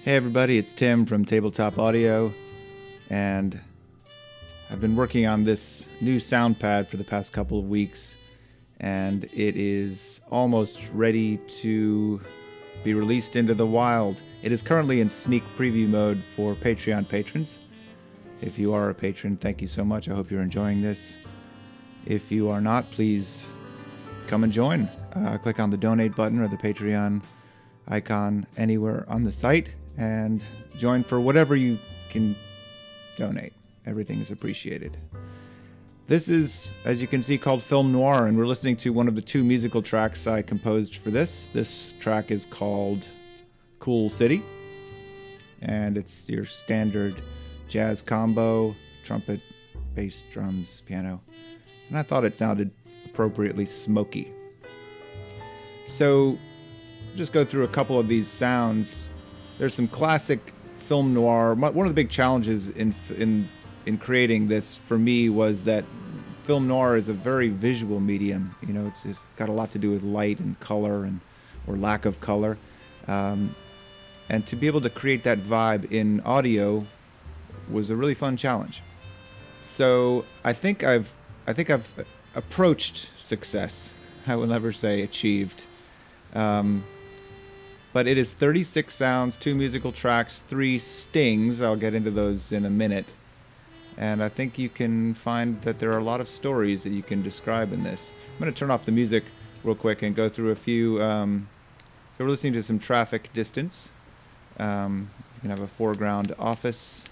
Hey everybody, it's Tim from Tabletop Audio, and I've been working on this new SoundPad for the past couple of weeks, and it is almost ready to be released into the wild. It is currently in sneak preview mode for Patreon patrons. If you are a patron, thank you so much. I hope you're enjoying this. If you are not, please come and join. Click on the donate button or the Patreon icon anywhere on the site and join for whatever you can donate. Everything is appreciated. This is, as you can see, called Film Noir, and we're listening to one of the two musical tracks I composed for this. This track is called Cool City, and it's your standard jazz combo, trumpet, bass, drums, piano, and I thought it sounded appropriately smoky. So, just go through a couple of these sounds. There's some classic film noir. One of the big challenges in creating this for me was that film noir is a very visual medium. You know, it's got a lot to do with light and color or lack of color, and to be able to create that vibe in audio was a really fun challenge. So I think I've approached success. I will never say achieved. But it is 36 sounds, 2 musical tracks, 3 stings. I'll get into those in a minute. And I think you can find that there are a lot of stories that you can describe in this. I'm going to turn off the music real quick and go through a few. So we're listening to some Traffic Distance. You can have a foreground office.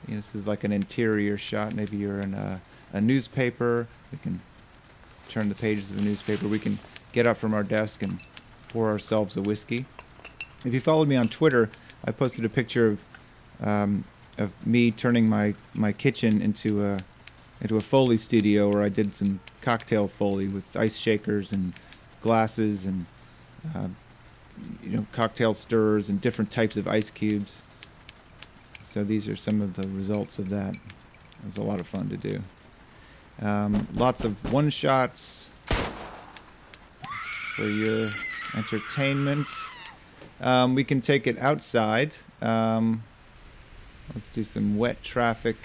This is like an interior shot. Maybe you're in a newspaper. We can turn the pages of a newspaper. We can get up from our desk and pour ourselves a whiskey. If you followed me on Twitter, I posted a picture of me turning my kitchen into a Foley studio where I did some cocktail Foley with ice shakers and glasses and cocktail stirrers and different types of ice cubes. So these are some of the results of that. It was a lot of fun to do. Lots of one-shots for your entertainment. We can take it outside. Let's do some wet traffic.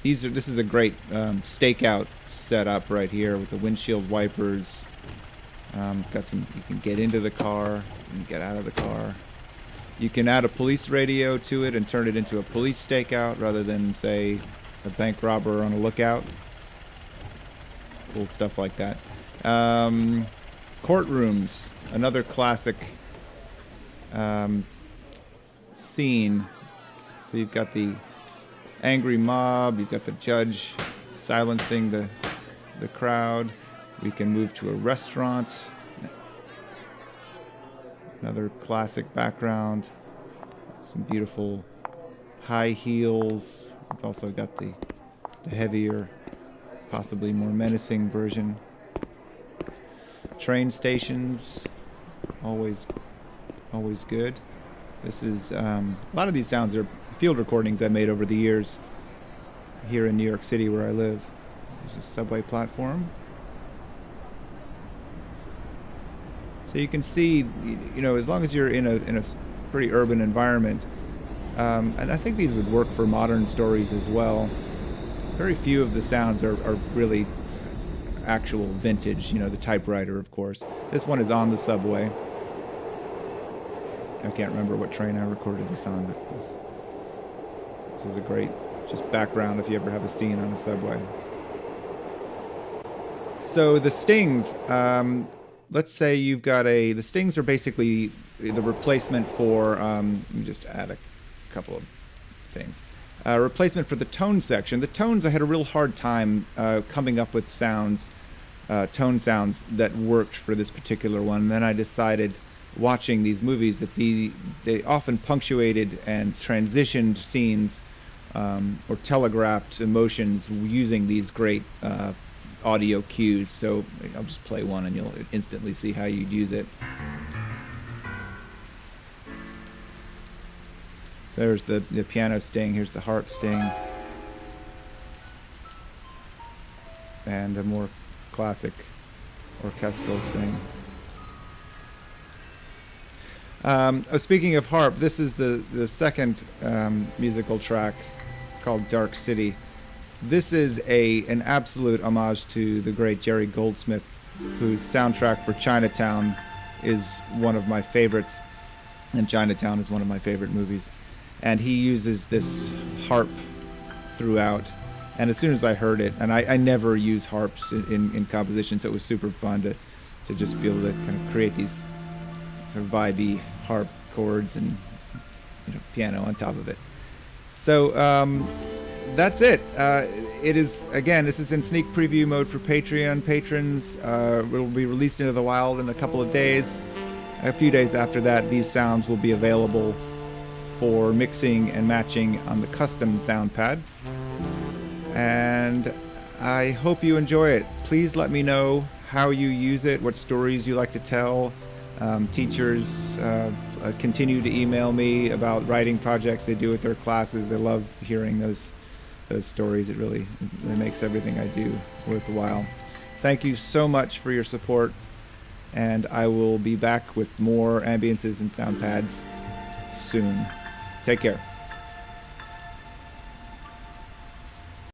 This is a great stakeout setup right here with the windshield wipers. Got some. You can get into the car and get out of the car. You can add a police radio to it and turn it into a police stakeout rather than, say, a bank robber on a lookout. Cool stuff like that. Courtrooms, another classic scene. So you've got the angry mob, you've got the judge silencing the crowd. We can move to a restaurant. Another classic background. Some beautiful high heels. We've also got the heavier, possibly more menacing version. Train stations, always good. This is a lot of these sounds are field recordings I made over the years here in New York City where I live. There's a subway platform. So you can see, as long as you're in a pretty urban environment, and I think these would work for modern stories as well. Very few of the sounds are really actual vintage, the typewriter, of course. This one is on the subway. I can't remember what train I recorded this on, but this is a great just background if you ever have a scene on a subway. So the stings, let's say you've got the stings are basically the replacement for, let me just add a couple of things. Replacement for the tone section. The tones, I had a real hard time coming up with tone sounds that worked for this particular one. And then I decided, watching these movies, that they often punctuated and transitioned scenes or telegraphed emotions using these great audio cues. So I'll just play one and you'll instantly see how you'd use it. So there's the piano sting, here's the harp sting, and a more classic orchestral sting. Speaking of harp, this is the second musical track called Dark City. This is an absolute homage to the great Jerry Goldsmith, whose soundtrack for Chinatown is one of my favorites, and Chinatown is one of my favorite movies. And he uses this harp throughout. And as soon as I heard it, and I never use harps in composition, so it was super fun to just be able to kind of create these sort of vibey harp chords and piano on top of it. So that's it. It is, again, this is in sneak preview mode for Patreon patrons. It will be released into the wild in a couple of days. A few days after that, these sounds will be available for mixing and matching on the custom SoundPad. And I hope you enjoy it. Please let me know how you use it, what stories you like to tell. Teachers continue to email me about writing projects they do with their classes. I love hearing those stories. It really makes everything I do worthwhile. Thank you so much for your support, and I will be back with more ambiences and sound pads soon. Take care.